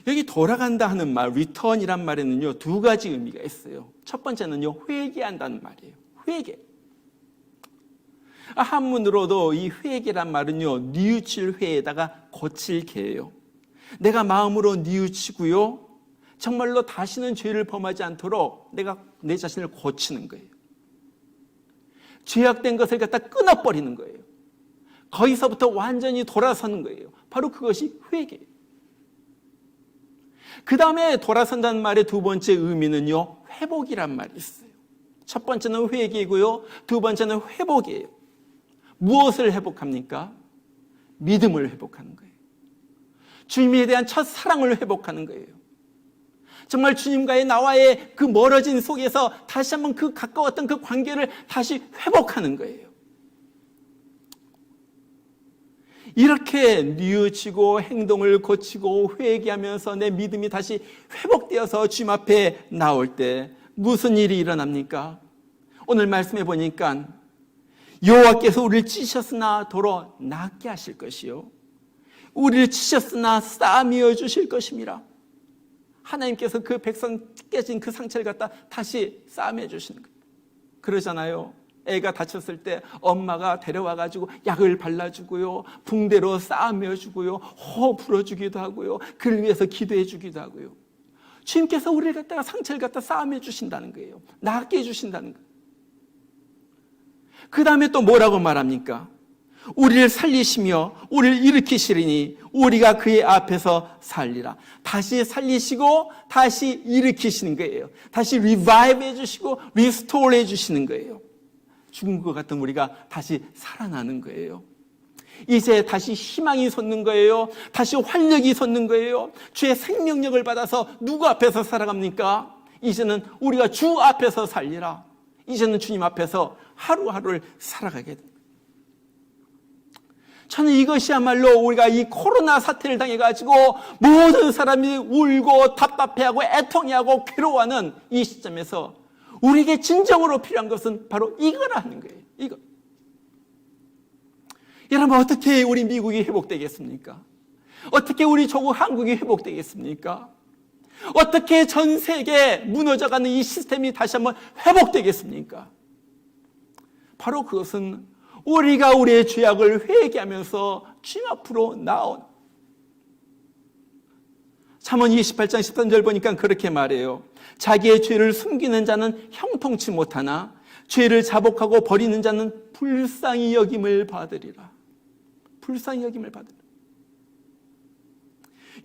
여기 돌아간다 하는 말, return이란 말에는요, 두 가지 의미가 있어요. 첫 번째는요, 회개한다는 말이에요. 회개. 한문으로도 이 회개란 말은요, 뉘우칠 회에다가 고칠 개예요. 내가 마음으로 뉘우치고요, 정말로 다시는 죄를 범하지 않도록 내가 내 자신을 고치는 거예요. 죄악된 것을 갖다 끊어버리는 거예요. 거기서부터 완전히 돌아서는 거예요. 바로 그것이 회개예요. 그 다음에 돌아선다는 말의 두 번째 의미는요, 회복이란 말이 있어요. 첫 번째는 회개이고요, 두 번째는 회복이에요. 무엇을 회복합니까? 믿음을 회복하는 거예요. 주님에 대한 첫 사랑을 회복하는 거예요. 정말 주님과의 나와의 그 멀어진 속에서 다시 한번 그 가까웠던 그 관계를 다시 회복하는 거예요. 이렇게 뉘우치고 행동을 고치고 회개하면서 내 믿음이 다시 회복되어서 주님 앞에 나올 때 무슨 일이 일어납니까? 오늘 말씀해 보니까 여호와께서 우리를 찢으셨으나 도로 낫게 하실 것이요, 우리를 찢으셨으나 싸매어 주실 것입니다. 하나님께서 그 백성 깨진 그 상처를 갖다 다시 싸매 주시는 거예요. 그러잖아요. 애가 다쳤을 때 엄마가 데려와가지고 약을 발라주고요, 붕대로 싸매어주고요, 호흡 불어주기도 하고요, 그를 위해서 기도해주기도 하고요. 주님께서 우리를 갖다가 상처를 갖다 싸매주신다는 거예요. 낫게 해주신다는 거예요. 그 다음에 또 뭐라고 말합니까? 우리를 살리시며 우리를 일으키시리니 우리가 그의 앞에서 살리라. 다시 살리시고 다시 일으키시는 거예요. 다시 리바이브 해주시고 리스토어 해주시는 거예요. 죽은 것 같은 우리가 다시 살아나는 거예요. 이제 다시 희망이 솟는 거예요. 다시 활력이 솟는 거예요. 주의 생명력을 받아서 누구 앞에서 살아갑니까? 이제는 우리가 주 앞에서 살리라. 이제는 주님 앞에서 하루하루를 살아가게 됩니다. 저는 이것이야말로 우리가 이 코로나 사태를 당해가지고 모든 사람이 울고 답답해하고 애통해하고 괴로워하는 이 시점에서 우리에게 진정으로 필요한 것은 바로 이거라 하는 거예요. 이거. 여러분, 어떻게 우리 미국이 회복되겠습니까? 어떻게 우리 조국 한국이 회복되겠습니까? 어떻게 전 세계 무너져가는 이 시스템이 다시 한번 회복되겠습니까? 바로 그것은 우리가 우리의 죄악을 회개하면서 주님 앞으로 나온. 잠언 28장 13절 보니까 그렇게 말해요. 자기의 죄를 숨기는 자는 형통치 못하나 죄를 자복하고 버리는 자는 불쌍히 여김을 받으리라. 불쌍히 여김을 받으리라.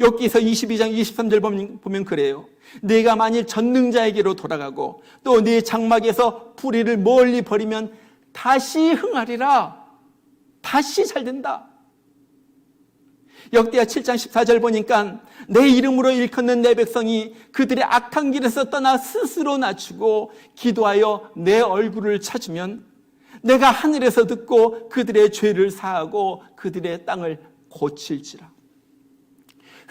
욥기서 22장 23절 보면 그래요. 네가 만일 전능자에게로 돌아가고 또 네 장막에서 불의를 멀리 버리면 다시 흥하리라. 다시 잘 된다. 역대하 7장 14절 보니까 내 이름으로 일컫는 내 백성이 그들의 악한 길에서 떠나 스스로 낮추고 기도하여 내 얼굴을 찾으면 내가 하늘에서 듣고 그들의 죄를 사하고 그들의 땅을 고칠지라.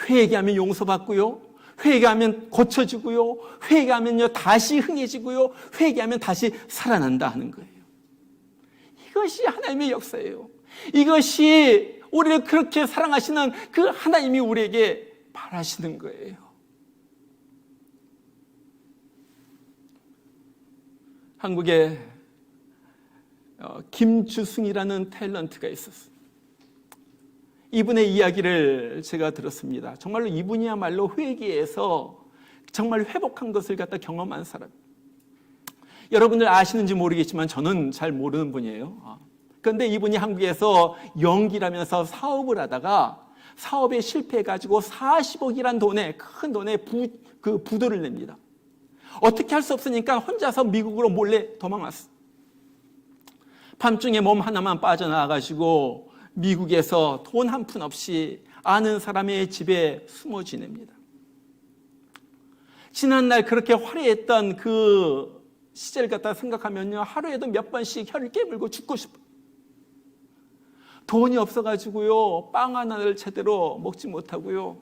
회개하면 용서받고요, 회개하면 고쳐지고요, 회개하면요 다시 흥해지고요, 회개하면 다시 살아난다 하는 거예요. 이것이 하나님의 역사예요. 이것이 우리를 그렇게 사랑하시는 그 하나님이 우리에게 바라시는 거예요. 한국에 김주승이라는 탤런트가 있었어요. 이분의 이야기를 제가 들었습니다. 정말로 이분이야말로 회개에서 정말 회복한 것을 갖다 경험한 사람. 여러분들 아시는지 모르겠지만 저는 잘 모르는 분이에요. 그런데 이분이 한국에서 연기라면서 사업을 하다가 사업에 실패해가지고 40억이란 돈에, 큰 돈에 부도를 냅니다. 어떻게 할 수 없으니까 혼자서 미국으로 몰래 도망왔어. 밤중에 몸 하나만 빠져나와가지고 미국에서 돈 한 푼 없이 아는 사람의 집에 숨어 지냅니다. 지난날 그렇게 화려했던 그 시절 갖다 생각하면요, 하루에도 몇 번씩 혀를 깨물고 죽고 싶어요. 돈이 없어가지고요, 빵 하나를 제대로 먹지 못하고요,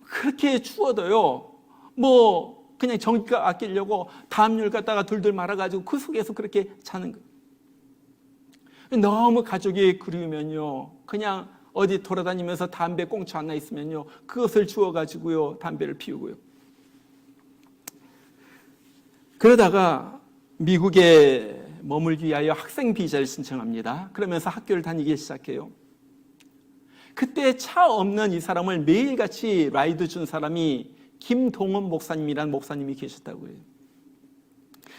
그렇게 추워도요, 뭐 그냥 전기가 아끼려고 담요를 갖다가 둘둘 말아가지고 그 속에서 그렇게 자는 거예요. 너무 가족이 그리우면요, 그냥 어디 돌아다니면서 담배 꽁초 하나 있으면요, 그것을 주워가지고요, 담배를 피우고요. 그러다가 미국에 머물기 위하여 학생 비자를 신청합니다. 그러면서 학교를 다니기 시작해요. 그때 차 없는 이 사람을 매일같이 라이드 준 사람이 김동원 목사님이라는 목사님이 계셨다고 해요.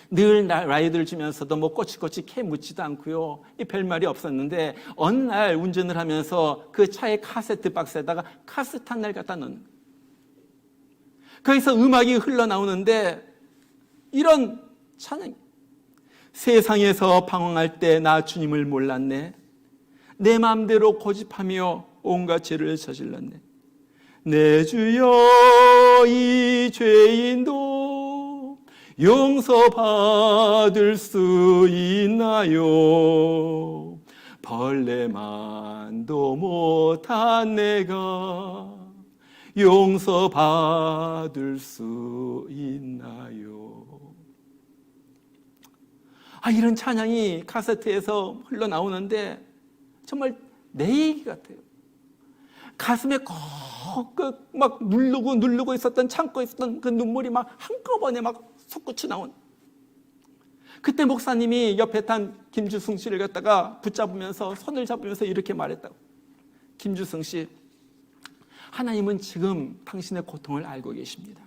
늘 라이드를 주면서도 뭐 꼬치꼬치 캐 묻지도 않고요, 별말이 없었는데 어느 날 운전을 하면서 그 차의 카세트 박스에다가 카세트 하나를 갖다 넣는 거예요. 거기서 음악이 흘러나오는데 이런 찬양, 세상에서 방황할 때 나 주님을 몰랐네. 내 마음대로 고집하며 온갖 죄를 저질렀네. 내 주여, 이 죄인도 용서받을 수 있나요? 벌레만도 못한 내가 용서받을 수 있나요? 이런 찬양이 카세트에서 흘러나오는데 정말 내 얘기 같아요. 가슴에 kokkok막 누르고 있었던, 참고 있었던 그 눈물이 막 한꺼번에 막 솟구쳐 나온. 그때 목사님이 옆에 탄 김주승 씨를 갖다가 붙잡으면서, 손을 잡으면서 이렇게 말했다고. 김주승 씨, 하나님은 지금 당신의 고통을 알고 계십니다.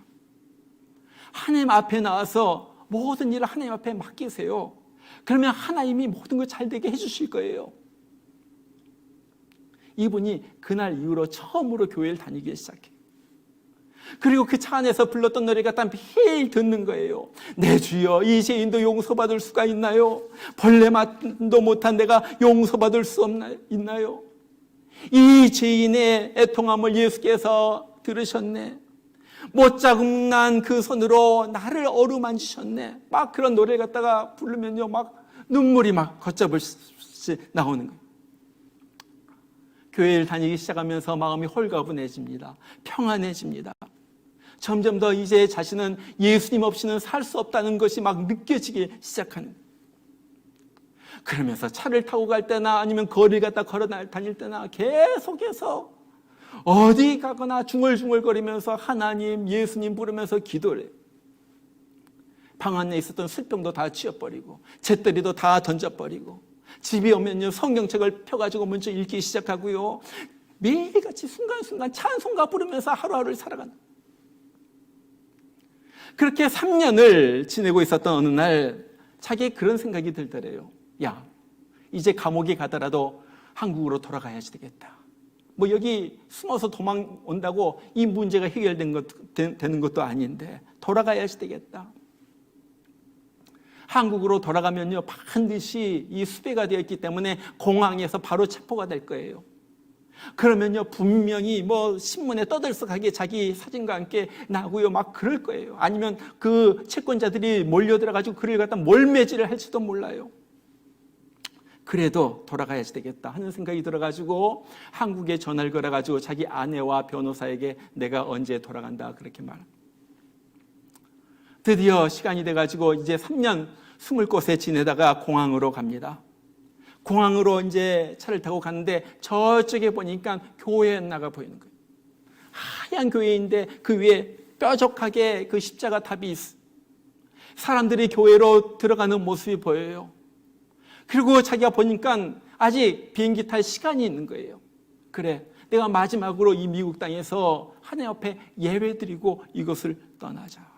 하나님 앞에 나와서 모든 일을 하나님 앞에 맡기세요. 그러면 하나님이 모든 걸 잘 되게 해주실 거예요. 이분이 그날 이후로 처음으로 교회를 다니기 시작해요. 그리고 그 차 안에서 불렀던 노래가 딱 매일 듣는 거예요. 내 주여, 이 죄인도 용서받을 수가 있나요? 벌레만도 못한 내가 용서받을 수 있나요? 이 죄인의 애통함을 예수께서 들으셨네. 못자국난 그 손으로 나를 어루만지셨네. 막 그런 노래 갖다가 부르면요, 막 눈물이 막 걷잡을수 나오는 거예요. 교회를 다니기 시작하면서 마음이 홀가분해집니다. 평안해집니다. 점점 더 이제 자신은 예수님 없이는 살 수 없다는 것이 막 느껴지기 시작하는 거예요. 그러면서 차를 타고 갈 때나 아니면 거리를 갖다 걸어 다닐 때나 계속해서 어디 가거나 중얼중얼거리면서 하나님, 예수님 부르면서 기도를 해요. 방 안에 있었던 술병도 다 치워버리고 잿더리도 다 던져버리고 집에 오면요, 성경책을 펴가지고 먼저 읽기 시작하고요, 매일같이 순간순간 찬송가 부르면서 하루하루를 살아간다. 그렇게 3년을 지내고 있었던 어느 날 자기의 그런 생각이 들더래요. 야, 이제 감옥에 가더라도 한국으로 돌아가야지 되겠다. 뭐 여기 숨어서 도망 온다고 이 문제가 되는 것도 아닌데 돌아가야지 되겠다. 한국으로 돌아가면요, 반드시 이 수배가 되어 있기 때문에 공항에서 바로 체포가 될 거예요. 그러면요, 분명히 뭐 신문에 떠들썩하게 자기 사진과 함께 나고요, 막 그럴 거예요. 아니면 그 채권자들이 몰려들어가지고 그를 갖다 몰매질을 할지도 몰라요. 그래도 돌아가야지 되겠다 하는 생각이 들어가지고 한국에 전화를 걸어가지고 자기 아내와 변호사에게 내가 언제 돌아간다 그렇게 말합니다. 드디어 시간이 돼가지고 이제 3년 숨을 곳에 지내다가 공항으로 갑니다. 공항으로 이제 차를 타고 갔는데 저쪽에 보니까 교회였나가 보이는 거예요. 하얀 교회인데 그 위에 뾰족하게 그 십자가 탑이 있어요. 사람들이 교회로 들어가는 모습이 보여요. 그리고 자기가 보니까 아직 비행기 탈 시간이 있는 거예요. 그래, 내가 마지막으로 이 미국 땅에서 하나님 앞에 예배드리고 이것을 떠나자.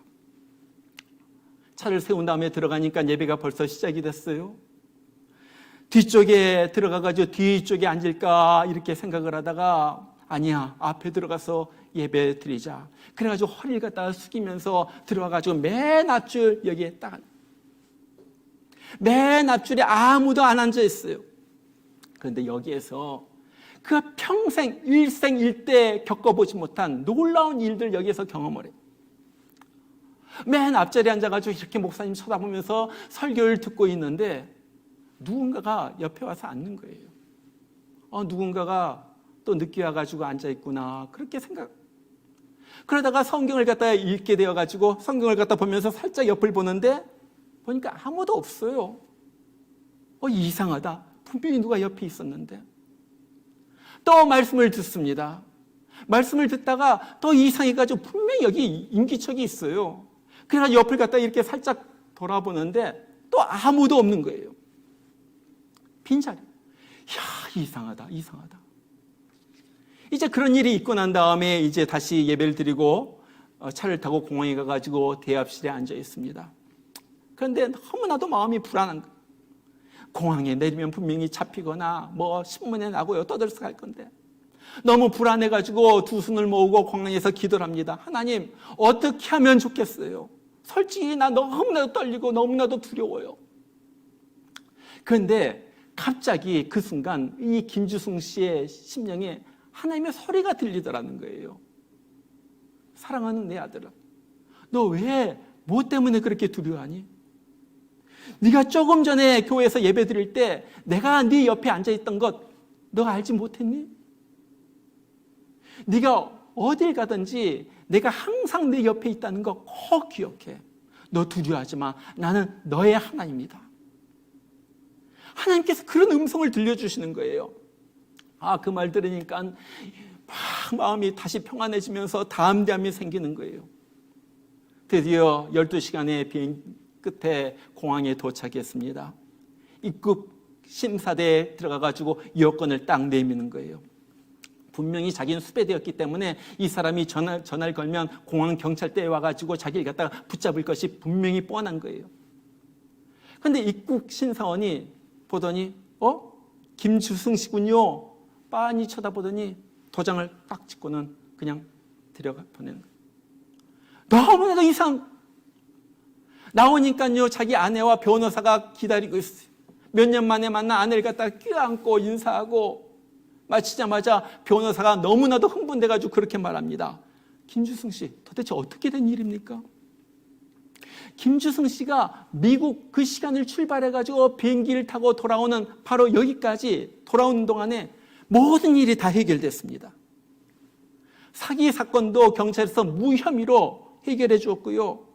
차를 세운 다음에 들어가니까 예배가 벌써 시작이 됐어요. 뒤쪽에 들어가가지고 뒤쪽에 앉을까 이렇게 생각을 하다가 아니야, 앞에 들어가서 예배 드리자. 그래가지고 허리를 갖다가 숙이면서 들어가가지고 맨 앞줄 여기에 딱, 맨 앞줄에 아무도 안 앉아 있어요. 그런데 여기에서 그 평생 일생일대 겪어보지 못한 놀라운 일들 여기에서 경험을 해요. 맨 앞자리에 앉아가지고 이렇게 목사님 쳐다보면서 설교를 듣고 있는데 누군가가 옆에 와서 앉는 거예요. 누군가가 또 늦게 와가지고 앉아있구나 그렇게 생각. 그러다가 성경을 갖다 읽게 되어가지고 성경을 갖다 보면서 살짝 옆을 보는데 보니까 아무도 없어요. 이상하다. 분명히 누가 옆에 있었는데. 또 말씀을 듣습니다. 말씀을 듣다가 또 이상해가지고 분명히 여기 임기척이 있어요. 그래서 옆을 갖다 이렇게 살짝 돌아보는데 또 아무도 없는 거예요. 빈자리. 이상하다. 이제 그런 일이 있고 난 다음에 이제 다시 예배를 드리고 차를 타고 공항에 가가지고 대합실에 앉아 있습니다. 그런데 너무나도 마음이 불안한 거예요. 공항에 내리면 분명히 잡히거나 신문에 나고요 떠들썩할 건데 너무 불안해가지고 두 손을 모으고 공항에서 기도를 합니다. 하나님 어떻게 하면 좋겠어요? 솔직히 나 너무나도 떨리고 너무나도 두려워요. 그런데 갑자기 그 순간 이 김주승 씨의 심령에 하나님의 소리가 들리더라는 거예요. 사랑하는 내 아들아, 너 왜 뭐 때문에 그렇게 두려워하니? 네가 조금 전에 교회에서 예배 드릴 때 내가 네 옆에 앉아있던 것 너 알지 못했니? 네가 어딜 가든지 내가 항상 네 옆에 있다는 거 꼭 기억해. 너 두려워하지 마. 나는 너의 하나님이다. 하나님께서 그런 음성을 들려주시는 거예요. 그 말 들으니까 막 마음이 다시 평안해지면서 담대함이 생기는 거예요. 드디어 12시간의 비행 끝에 공항에 도착했습니다. 입국 심사대에 들어가가지고 여권을 딱 내미는 거예요. 분명히 자기는 수배되었기 때문에 이 사람이 전화를 걸면 공항 경찰대에 와가지고 자기를 갖다가 붙잡을 것이 분명히 뻔한 거예요. 그런데 입국 심사원이 보더니 김주승 씨군요. 빤히 쳐다보더니 도장을 딱 찍고는 그냥 들여가 보내는 거예요. 너무나도 이상. 나오니까요 자기 아내와 변호사가 기다리고 있어요. 몇 년 만에 만난 아내를 갖다 껴안고 인사하고 마치자마자 변호사가 너무나도 흥분돼가지고 그렇게 말합니다. 김주승 씨 도대체 어떻게 된 일입니까? 김주승 씨가 미국 그 시간을 출발해가지고 비행기를 타고 돌아오는 바로 여기까지 돌아오는 동안에 모든 일이 다 해결됐습니다. 사기 사건도 경찰에서 무혐의로 해결해 주었고요.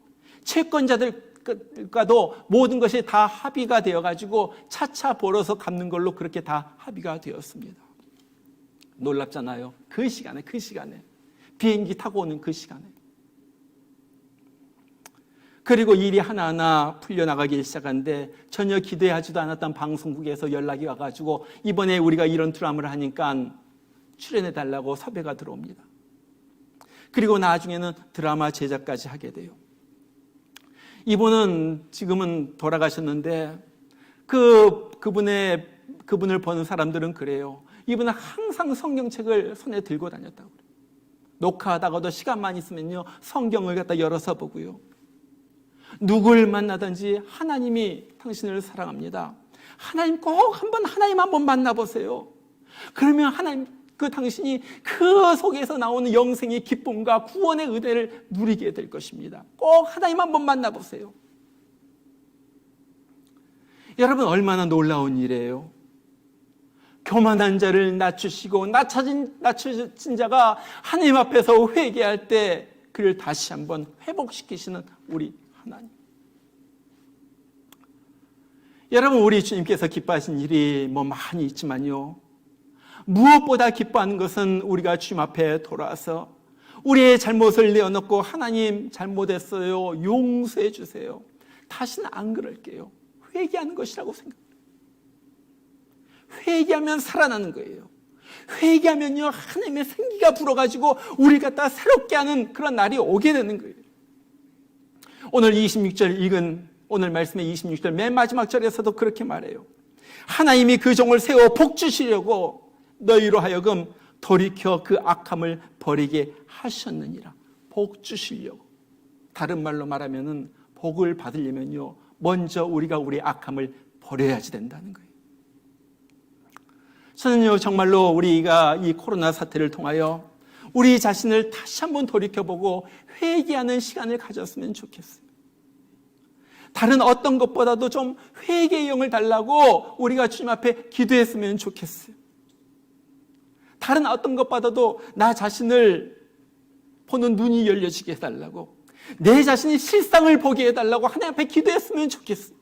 채권자들과도 모든 것이 다 합의가 되어가지고 차차 벌어서 갚는 걸로 그렇게 다 합의가 되었습니다. 놀랍잖아요. 그 시간에 비행기 타고 오는 그 시간에. 그리고 일이 하나하나 풀려나가기 시작하는데 전혀 기대하지도 않았던 방송국에서 연락이 와가지고 이번에 우리가 이런 드라마를 하니까 출연해달라고 섭외가 들어옵니다. 그리고 나중에는 드라마 제작까지 하게 돼요. 이분은 지금은 돌아가셨는데 그분을 보는 사람들은 그래요. 이분은 항상 성경책을 손에 들고 다녔다고 그래요. 녹화하다가도 시간만 있으면요 성경을 갖다 열어서 보고요. 누굴 만나든지 하나님이 당신을 사랑합니다. 하나님 꼭 하나님 한번 만나보세요. 그러면 하나님 당신이 그 속에서 나오는 영생의 기쁨과 구원의 은혜를 누리게 될 것입니다. 꼭 하나님 한번 만나보세요. 여러분 얼마나 놀라운 일이에요. 교만한 자를 낮추시고 낮추신 자가 하나님 앞에서 회개할 때 그를 다시 한번 회복시키시는 우리 하나님. 여러분 우리 주님께서 기뻐하신 일이 많이 있지만요, 무엇보다 기뻐하는 것은 우리가 주님 앞에 돌아와서 우리의 잘못을 내어놓고 하나님 잘못했어요, 용서해 주세요, 다시는 안 그럴게요, 회개하는 것이라고 생각합니다. 회개하면 살아나는 거예요. 회개하면요 하나님의 생기가 불어가지고 우리를 갖다 새롭게 하는 그런 날이 오게 되는 거예요. 오늘 26절 읽은 오늘 말씀의 26절 맨 마지막 절에서도 그렇게 말해요. 하나님이 그 종을 세워 복 주시려고 너희로 하여금 돌이켜 그 악함을 버리게 하셨느니라. 복 주시려고. 다른 말로 말하면은 복을 받으려면요 먼저 우리가 우리 악함을 버려야지 된다는 거예요. 저는요, 정말로 우리가 이 코로나 사태를 통하여 우리 자신을 다시 한번 돌이켜보고 회개하는 시간을 가졌으면 좋겠어요. 다른 어떤 것보다도 좀 회개의 영을 달라고 우리가 주님 앞에 기도했으면 좋겠어요. 다른 어떤 것보다도 나 자신을 보는 눈이 열려지게 해달라고, 내 자신이 실상을 보게 해달라고 하나님 앞에 기도했으면 좋겠어요.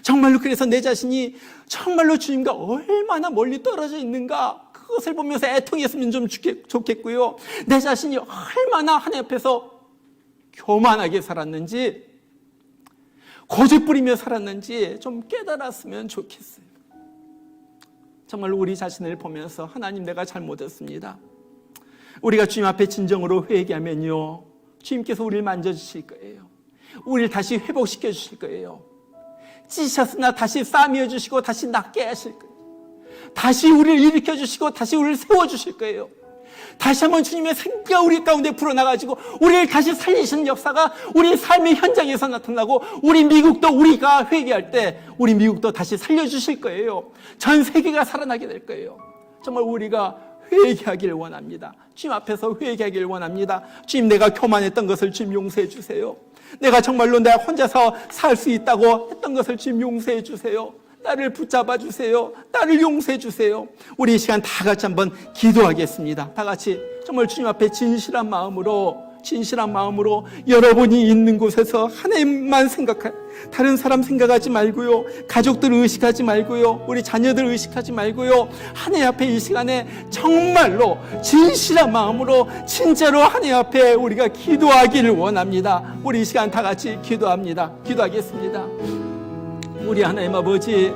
정말로 그래서 내 자신이 정말로 주님과 얼마나 멀리 떨어져 있는가, 그것을 보면서 애통했으면 좀 좋겠고요. 내 자신이 얼마나 하나님 앞에서 교만하게 살았는지, 고집 부리며 살았는지 좀 깨달았으면 좋겠어요. 정말로 우리 자신을 보면서 하나님, 내가 잘못했습니다. 우리가 주님 앞에 진정으로 회개하면요, 주님께서 우리를 만져주실 거예요. 우리를 다시 회복시켜 주실 거예요. 찢으셨으나 다시 싸매어 주시고 다시 낫게 하실 거예요. 다시 우리를 일으켜 주시고 다시 우리를 세워 주실 거예요. 다시 한번 주님의 생기가 우리 가운데 불어나가지고 우리를 다시 살리시는 역사가 우리 삶의 현장에서 나타나고, 우리 미국도 우리가 회개할 때 우리 미국도 다시 살려주실 거예요. 전 세계가 살아나게 될 거예요. 정말 우리가 회개하기를 원합니다. 주님 앞에서 회개하기를 원합니다. 주님, 내가 교만했던 것을 주님 용서해 주세요. 내가 정말로 내가 혼자서 살 수 있다고 했던 것을 주님 용서해 주세요. 나를 붙잡아 주세요. 나를 용서해 주세요. 우리 이 시간 다 같이 한번 기도하겠습니다. 다 같이 정말 주님 앞에 진실한 마음으로 여러분이 있는 곳에서 하나님만 생각해, 다른 사람 생각하지 말고요, 가족들 의식하지 말고요, 우리 자녀들 의식하지 말고요, 하나님 앞에 이 시간에 정말로 진실한 마음으로 진짜로 하나님 앞에 우리가 기도하기를 원합니다. 우리 이 시간 다 같이 기도하겠습니다. 우리 하나님 아버지,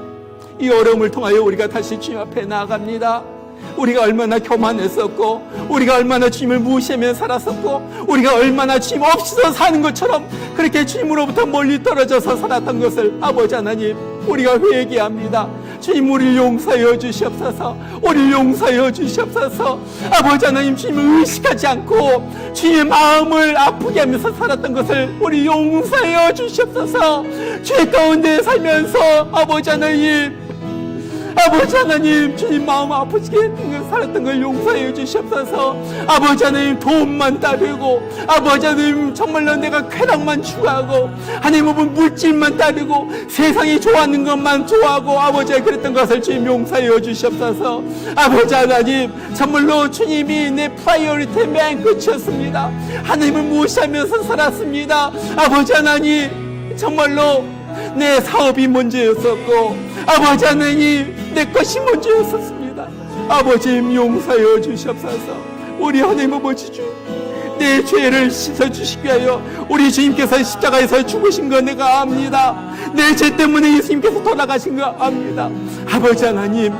이 어려움을 통하여 우리가 다시 주님 앞에 나아갑니다. 우리가 얼마나 교만했었고, 우리가 얼마나 주님을 무시하며 살았었고, 우리가 얼마나 주님 없이도 사는 것처럼 그렇게 주님으로부터 멀리 떨어져서 살았던 것을 아버지 하나님, 우리가 회개합니다. 주님, 우리를 용서하여 주시옵소서. 우리를 용서하여 주시옵소서. 아버지 하나님, 주님을 의식하지 않고 주님의 마음을 아프게 하면서 살았던 것을 우리 용서하여 주시옵소서. 죄 가운데 살면서 아버지 하나님, 주님 마음 아프게 살았던 걸 용서해 주시옵소서. 아버지 하나님, 돈만 따르고, 아버지 하나님, 정말로 내가 쾌락만 추구하고, 하나님은 물질만 따르고, 세상이 좋아하는 것만 좋아하고, 아버지가 그랬던 것을 주님 용서해 주시옵소서. 아버지 하나님, 정말로 주님이 내 프라이어리티 맨 끝이었습니다. 하나님을 무시하면서 살았습니다. 아버지 하나님, 정말로 내 사업이 문제였었고, 아버지 하나님, 내 것이 문제였었습니다. 아버지 용서하여 주시옵소서. 우리 하나님 아버지 주, 내 죄를 씻어주시기 위하여 우리 주님께서 십자가에서 죽으신 거 내가 압니다. 내 죄 때문에 예수님께서 돌아가신 거 압니다. 아버지 하나님,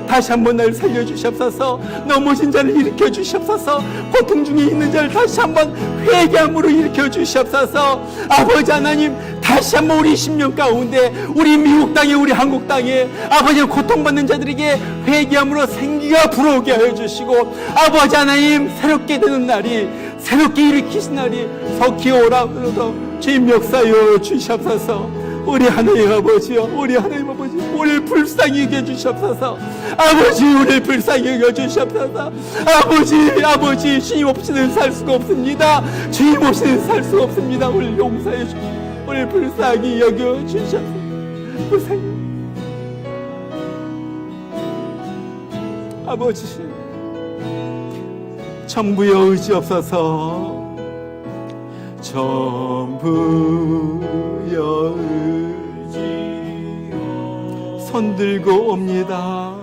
다시 한번 날 살려주시옵소서. 넘어진 자를 일으켜 주시옵소서. 고통 중에 있는 자를 다시 한번 회개함으로 일으켜 주시옵소서. 아버지 하나님, 다시 한번 우리 10년 가운데, 우리 미국 땅에, 우리 한국 땅에 아버지 고통받는 자들에게 회개함으로 생기가 불어오게 하여 주시고, 아버지 하나님, 새롭게 되는 날이, 새롭게 일으키신 날이 속히 오라도 주님 역사여 주시옵소서. 우리 하나님 아버지요, 우리를 불쌍히 여겨 주시옵소서. 아버지, 우리를 불쌍히 여겨 주시옵소서. 아버지, 주님 없이는 살 수가 없습니다. 주님 없이는 살 수가 없습니다. 우리를 용서해 주시옵소서. 우리를 불쌍히 여겨 주시옵소서. 불쌍히. 아버지, 전부여 의지옵소서. 전부여 의지여 손들고 옵니다.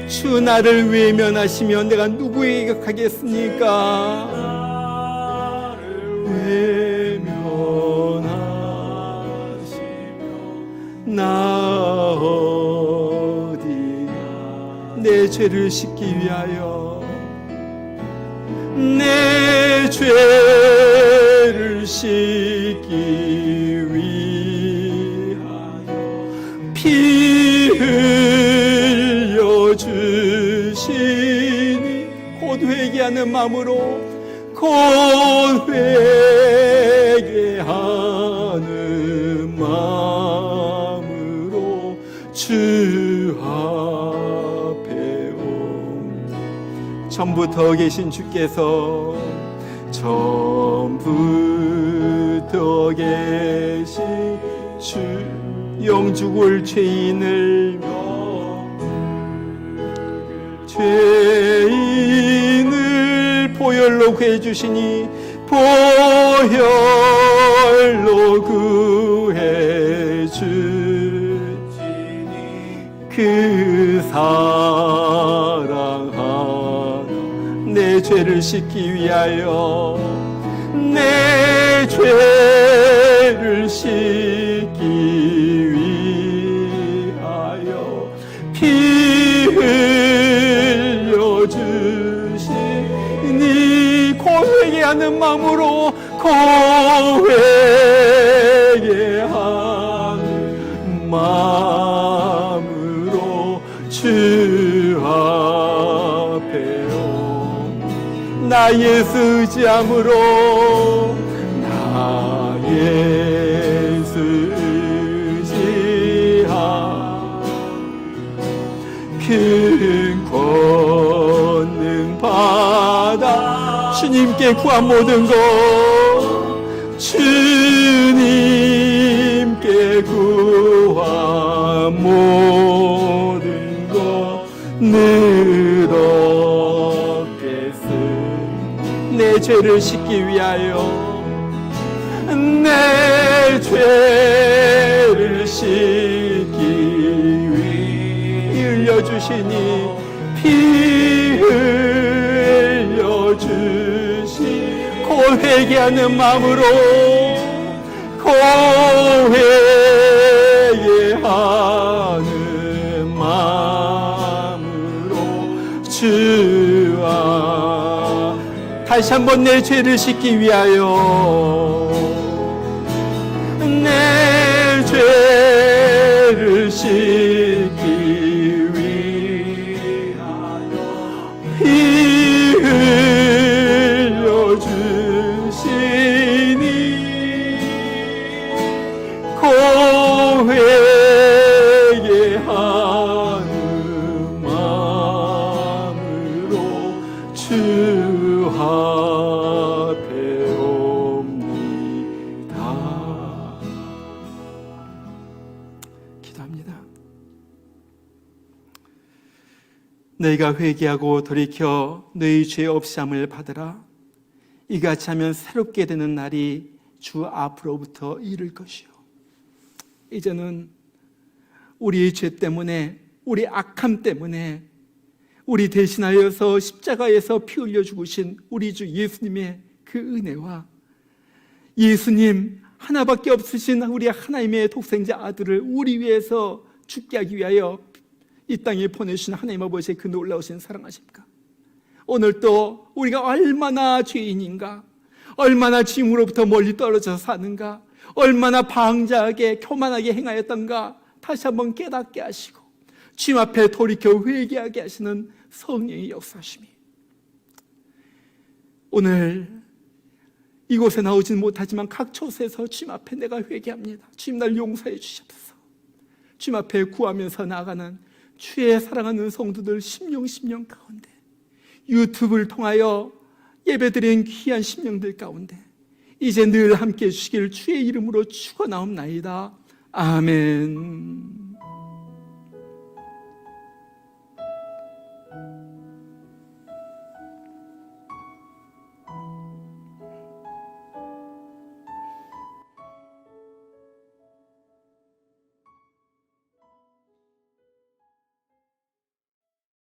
주 나를 외면하시면 내가 누구에게 가겠습니까? 외면하시면 나 어디 내 죄를 씻기 위하여, 내 죄를 씻기 위하여 피 흘려 주시니, 곧 회개하는 마음으로, 곧 회개하는 처음부터 계신 주께서 처음부터 계신 주 영죽을 죄인을 보혈로 구해주시니 보혈로 구해주시니 그 사랑하나 내 죄를 씻기 위하여 내 죄를 씻기 위하여 피 흘려주시니 고회개하는 마음으로 고회개하는 마음으로 주 앞에 나 예수 의지함으로 나 예수 의지함 큰 권능 받아 주님께 구한 모든 것 주님께 구한 모든 것 내 죄를 씻기 위하여 내 죄를 씻기 위해 흘려주시니 피 흘려주시니 고회개하는 마음으로 고회개하는 마음으로 주와 다시 한번 내 죄를 씻기 위하여 내 죄를 씻기 위하여 피 흘려주시니 고회개하는 마음으로 주 앞에 옵니다. 기도합니다. 너희가 회개하고 돌이켜 너희 죄 없이함을 받으라. 이같이 하면 새롭게 되는 날이 주 앞으로부터 이를 것이요. 이제는 우리의 죄 때문에 우리 악함 때문에 우리 대신하여서 십자가에서 피 흘려 죽으신 우리 주 예수님의 그 은혜와 예수님 하나밖에 없으신 우리 하나님의 독생자 아들을 우리 위해서 죽게 하기 위하여 이 땅에 보내주신 하나님 아버지의 그 놀라우신 사랑하십니까? 오늘도 우리가 얼마나 죄인인가, 얼마나 주님으로부터 멀리 떨어져 사는가, 얼마나 방자하게 교만하게 행하였던가 다시 한번 깨닫게 하시고 주님 앞에 돌이켜 회개하게 하시는 성령의 역사심이 오늘 이곳에 나오지는 못하지만 각 처소에서 주님 앞에 내가 회개합니다. 주님 날 용서해 주시옵소서. 주님 앞에 구하면서 나아가는 주의 사랑하는 성도들 심령 가운데 유튜브를 통하여 예배드린 귀한 심령들 가운데 이제 늘 함께해 주시길 주의 이름으로 축원하옵나이다. 아멘.